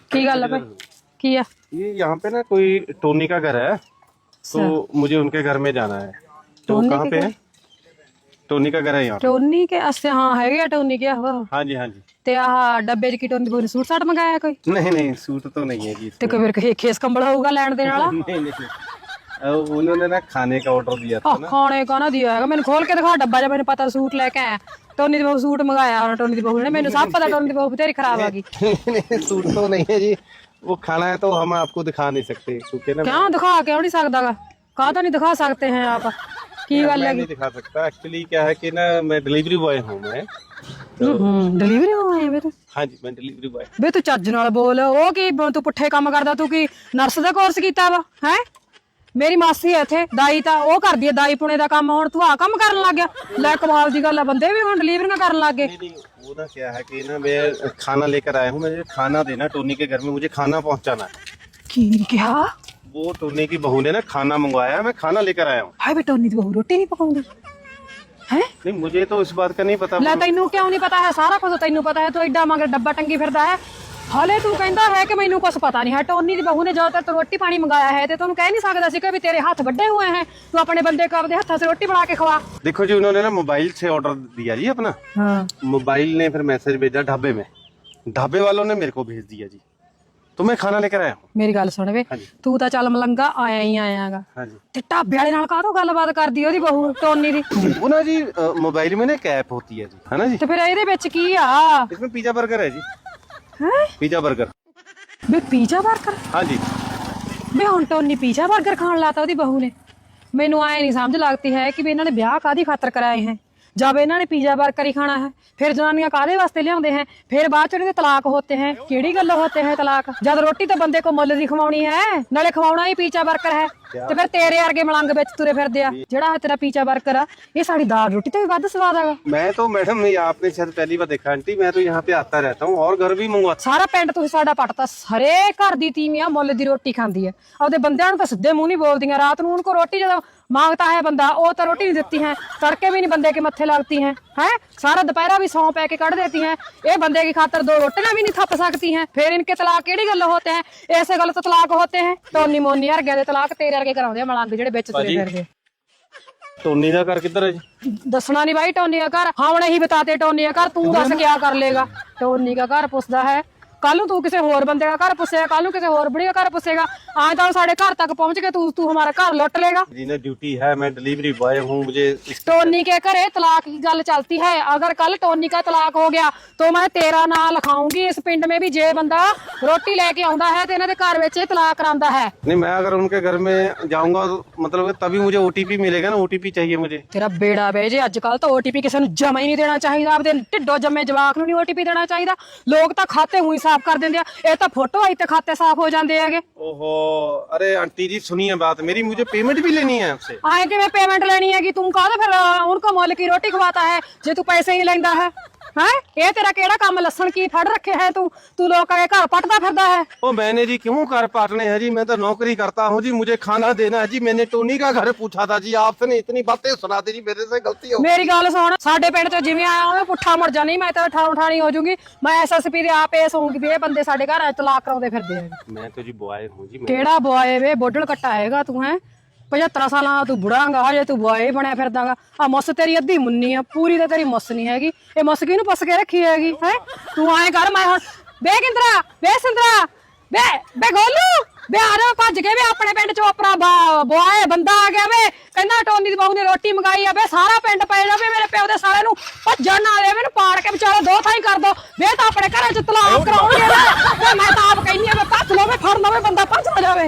की गल है भाई की है? ये यहाँ पे ना कोई टोनी का घर है, तो मुझे उनके घर में जाना है। तो कहाँ पे है? टोनी का घर है यहाँ। टोनी के अच्छा हाँ है टोनी के वो। हाँ जी हाँ जी। ते आह डब्बे च की टोनी बोली सूट साट मंगाया कोई? नहीं नहीं सूट तो नहीं है जी। ते फिर कहीं खेस कंबल होगा लैंड देने वाला? नहीं नहीं उन्होंने ना खाने का ऑर्डर दिया था ना। खाने का ना दिया है मैंने खोल के दिखा डब्बा जब मैंने पता सूट लेके आया टोनी दी बहू सूट मंगाया और टोनी दी बहू ने मैंने सब पता टोनी दी बहू तेरी खराब आ गई। नहीं सूट तो नहीं है जी, वो खाना है तो हम आपको दिखा नहीं सकते क्योंकि ना क्यों दिखा क्यों नहीं सकता कहा तो नहीं दिखा सकते हैं आप की गल मैं है? नहीं दिखा सकता। एक्चुअली क्या है कि ना मैं डिलीवरी बॉय हूँ मैं। डिलीवरी होए बे तू? हाँ जी मैं डिलीवरी बॉय। बे तू ਚੱਜ ਨਾਲ ਬੋਲ ਉਹ ਕੀ ਤੂੰ ਪੁੱਠੇ ਕੰਮ ਕਰਦਾ ਤੂੰ ਕੀ ਨਰਸ ਦਾ ਕੋਰਸ ਕੀਤਾ ਵਾ ਹੈ? ਮੇਰੀ ਮਾਸੀ ਹੈ ਇੱਥੇ ਦਾਈ ਤਾਂ ਉਹ ਕਰਦੀ ਹੈ ਦਾਈ ਪੁਣੇ ਦਾ ਕੰਮ ਹੁਣ ਤੂੰ ਆ ਕੰਮ ਕਰਨ ਲੱਗ ਗਿਆ ਲੈ ਕਮਾਲ ਦੀ ਗੱਲ ਆ ਬੰਦੇ ਵੀ ਹੁਣ ਡਿਲੀਵਰੀਆਂ ਕਰਨ ਲੱਗ गए। नहीं वो ना क्या है कि ना मैं खाना लेकर आया हूँ, मुझे खाना देना टोनी के घर में, मुझे खाना पहुँचाना है। की क्या? वो टोनी की बहू ने ना खाना मंगवाया, मैं खाना लेकर आया हूँ। हाय बे टोनी दी बहू रोटी नहीं पकाऊंगी है? नहीं मुझे तो इस बात का नहीं पता। ਲੈ ਤੈਨੂੰ ਕਿਉਂ ਨਹੀਂ ਪਤਾ ਹੈ? ਸਾਰਾ ਕੁਝ ਤੈਨੂੰ ਪਤਾ ਹੈ। ਤੂੰ ਐਡਾ ਮਗਰ ਡੱਬਾ ਟੰਗੀ ਫਿਰਦਾ ਹੈ ਹਾਲੇ ਤੂੰ ਕਹਿੰਦਾ ਹੈ ਕਿ ਮੈਨੂੰ ਕੁਝ ਪਤਾ ਨਹੀਂ ਹੈ। ਟੋਨੀ ਦੀ ਬਹੂ ਨੇ ਜਦੋਂ ਤੱਕ ਰੋਟੀ ਪਾਣੀ ਮੰਗਾਇਆ ਹੈ ਤੇ ਤੈਨੂੰ ਕਹਿ ਨਹੀਂ ਸਕਦਾ ਸੀ कि भी तेरे हाथ ਵੱਡੇ हुए हैं तू अपने बंदे को अपने हाथों से रोटी बना के खवा। देखो जी उन्होंने ना मोबाइल से ऑर्डर दिया जी अपना। हाँ। मोबाइल ने फिर मैसेज भेजा ढाबे में, ढाबे वालों ने मेरे को भेज दिया जी, तो मैं खाना लेकर आया हूँ। ਮੇਰੀ ਗੱਲ ਸੁਣ ਵੇ ਤੂੰ ਤਾਂ ਚੱਲ ਮਲੰਗਾ ਆਇਆ ਹੀ ਆਇਆਗਾ ਤੇ ਢਾਬੇ ਵਾਲੇ ਨਾਲ ਕਾਹਤੋਂ ਗੱਲਬਾਤ ਕਰਦੀ ਉਹਦੀ ਬਹੂ ਟੋਨੀ ਦੀ? वो ना जी मोबाइल में ना कैप होती है जी, है ना जी। ਤੇ ਫਿਰ ਇਹਦੇ ਵਿੱਚ ਕੀ ਆ? इसमें पिज्जा बर्गर है जी। ਹੈ पिज्जा बर्गर। ਬੇ ਪੀਜ਼ਾ 버ਗਰ? हाँ जी। ਬੇ ਹੁਣ ਟੋਨੀ ਪੀਜ਼ਾ 버ਗਰ ਖਾਣ ਲਾਤਾ ਉਹਦੀ ਬਹੂ ਨੇ। ਮੈਨੂੰ ਆਏ नहीं समझ लगती है कि भी ਇਹਨਾਂ ਨੇ ਵਿਆਹ ਕਾਦੀ ਖਾਤਰ ਕਰਾਏ हैं जब इन्होंने पिज्जा बर्गर ही खाना है फिर जनानियां कादे वास्ते लियाउंदे हैं फिर बाद च तलाक होते हैं केड़ी गल्लों होते हैं तलाक जब रोटी तो बंदे को मुੱਲ दी खवाउणी है नाले खवाउणा ही पिज्जा बर्गर है ते फिर तेरे वर्गे मलंग विच तुरे फिरदे आ जेड़ा है तेरा पिज्जा बर्गर आ ये साडी दाल रोटी तो भी वध स्वाद आगा। मैं तो मैडम ये आपने शायद पहली बार देखा आंटी, मैं तो यहाँ पे आता रहता हूँ और घर भी मंगवाता। सारा पिंड तुसीं साडा पटता हरे घर दी तीवियां मुੱਲ दी रोटी खांदी है आपदे बंदियां नूं तां सिद्धे मूंह नहीं बोलदियां रात नूं उनको रोटी जदों मांगता है बंदा वो तो रोटी नहीं देती है तड़के भी नहीं बंदे के मत्थे लगती हैं हैं सारा दोपहरा भी सौ पै के कढ़ देती हैं ये बंदे की खातर दो रोटियां भी नहीं थप सकती हैं फिर इनके तलाक केड़ी गल्लों होते हैं ऐसे गल तो तलाक होते हैं टोनी मोनी वर्गे दे तलाक तेरे वर्गे कराउंदे मलंग जेड़े विच तुरे फिरदे। टोनी का घर किधर है जी? दसना नहीं भाई टोनी का घर हाँ नहीं बताते टोनी का घर तू दस क्या कर लेगा? टोनी का घर पुछदा है कल तू किसी होर बंदे का घर पुछेगा कल किसी होर बुढ़ी का घर पुछेगा आज तो साढ़े घर तक पहुंच के तू हमारा घर लुट लेगा। जी ना ड्यूटी है, मैं डिलीवरी बॉय हूँ, मुझे टोनी के घरे तलाक की गल चलती है अगर कल टोनी का तलाक हो गया तो मैं तेरा नाम लिखाऊंगी इस पिंड में भी जे बंदा रोटी लेके आउंदा है ते इन्हां दे घर विच तलाक करांदा है। नहीं मैं अगर उनके घर में जाऊंगा तो मतलब तभी मुझे ओटीपी मिलेगा ना, ओटीपी चाहिए मुझे। तेरा बेड़ा बे जे अजकल तो ओटीपी किसी नूं जमा ही नहीं देना चाहिए आपदे ढिड्डों जम्मे जवाक नूं नहीं ओटीपी देना चाहिए लोग तो खाते हुई साफ कर देंगे ये तो फोटो आई तो खाते साफ हो जाते हैं। ओहो अरे आंटी जी सुनिए बात मेरी, मुझे पेमेंट भी लेनी है आपसे। आए कि मैं पेमेंट लेनी है कि तुम कहा फिर उनको मुल की रोटी खवाता है जे तू पैसे ही लेंदा है हैं? ये तेरा केड़ा काम लसन की फड़ रखे है तू लोग के घर पटदा फिरदा है। ओ मैंने जी क्यों घर पाटने हैं जी, मैं तो नौकरी करता हूँ जी, मुझे खाना देना है जी। मैंने टोनी का घर पूछा था जी, आपने इतनी बातें सुना दी जी, मेरे से गलती हो। मेरी गल सुन साडे पिंड च जिवें आया मैं पुट्ठा मुड़ जानी मैं तो ठाणी हो जूंगी मैं एसएसपी दे आप पेश होऊंगी भी ये बंदे साडे घर तलाक कराउंदे फिरदे हैं। मैं तो जी बॉय हूँ जी। केड़ा बॉय वे बोडल कट्टा हैगा तू है 75 साल तू बुढ़ागा हजे तू बॉय बनया फिरदागा आ मुस तेरी अद्धी मुन्नी है पूरी तो तेरी मुस नहीं हैगी ये मुस किनू पस के रखी हैगी है तू आए कर मैं हुण बे किंदरा बे सिंदरा बे बे गोलू बे आ रहा भज के वे अपने पिंड चो अपना बॉय बंदा आ गया वे कहंदा टोनी दी बहू ने रोटी मंगाई आ बे सारा पिंड पै जावे मेरे प्यो दे साले नू भजन ना दे मैनू पाड़ के बेचारा दो थाई कर दो वे तो अपने घर च तलाक कराउणगे मैं तो आप कहनी है भज लो वे फड़ लो वे बंदा भज ना जावे।